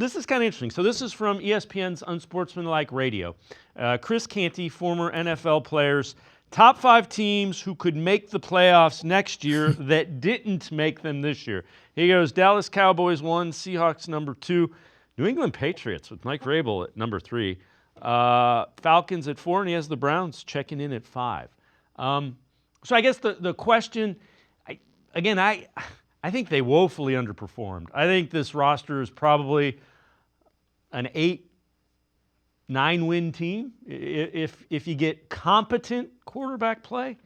this is kind of interesting. So this is from ESPN's Unsportsmanlike Radio. Chris Canty, former NFL players, top 5 teams who could make the playoffs next year that didn't make them this year. He goes, Dallas Cowboys 1, Seahawks number 2, New England Patriots with Mike Vrabel at number 3, Falcons at 4, and he has the Browns checking in at 5. So I guess the question, I think they woefully underperformed. I think this roster is probably an 8-9 win team if you get competent quarterback play.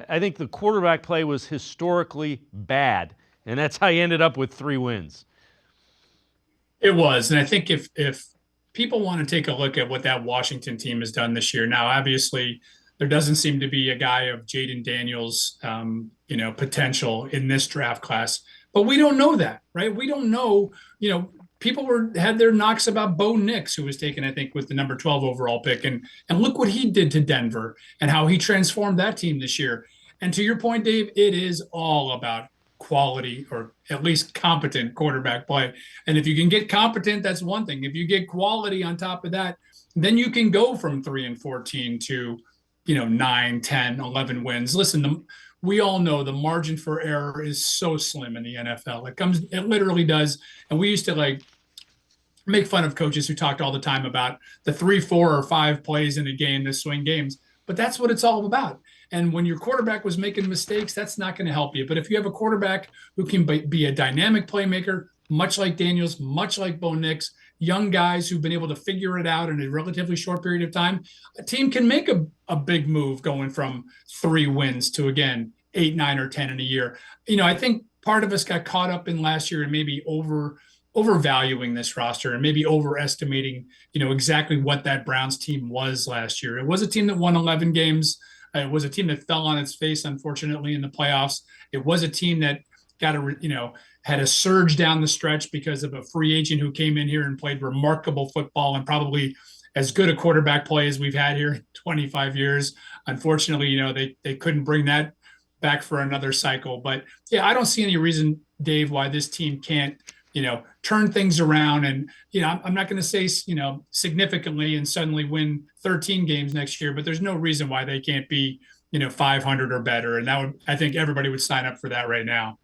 I think the quarterback play was historically bad, and that's how you ended up with 3 wins. It was, and I think if people want to take a look at what that Washington team has done this year, now obviously there doesn't seem to be a guy of Jaden Daniels, potential in this draft class, but we don't know that, right? We don't know, people had their knocks about Bo Nix, who was taken, I think, with the number 12 overall pick, and look what he did to Denver and how he transformed that team this year. And to your point, Dave, it is all about quality or at least competent quarterback play. And if you can get competent, that's one thing. If you get quality on top of that, then you can go from 3-14 to 9, 10, 11 wins. Listen, we all know the margin for error is so slim in the NFL. It literally does. And we used to make fun of coaches who talked all the time about the 3, 4, or 5 plays in a game to swing games. But that's what it's all about. And when your quarterback was making mistakes, that's not going to help you. But if you have a quarterback who can be a dynamic playmaker, much like Daniels, much like Bo Nix, young guys who've been able to figure it out in a relatively short period of time, a team can make a big move going from 3 wins to, again, 8, 9, or 10 in a year. I think part of us got caught up in last year and maybe overvaluing this roster and maybe overestimating, exactly what that Browns team was last year. It was a team that won 11 games. It was a team that fell on its face, unfortunately, in the playoffs. It was a team that had a surge down the stretch because of a free agent who came in here and played remarkable football and probably as good a quarterback play as we've had here in 25 years. Unfortunately, they couldn't bring that back for another cycle. But yeah, I don't see any reason, Dave, why this team can't, turn things around. And, I'm not going to say, significantly and suddenly win 13 games next year, but there's no reason why they can't be, 500 or better. And I think everybody would sign up for that right now.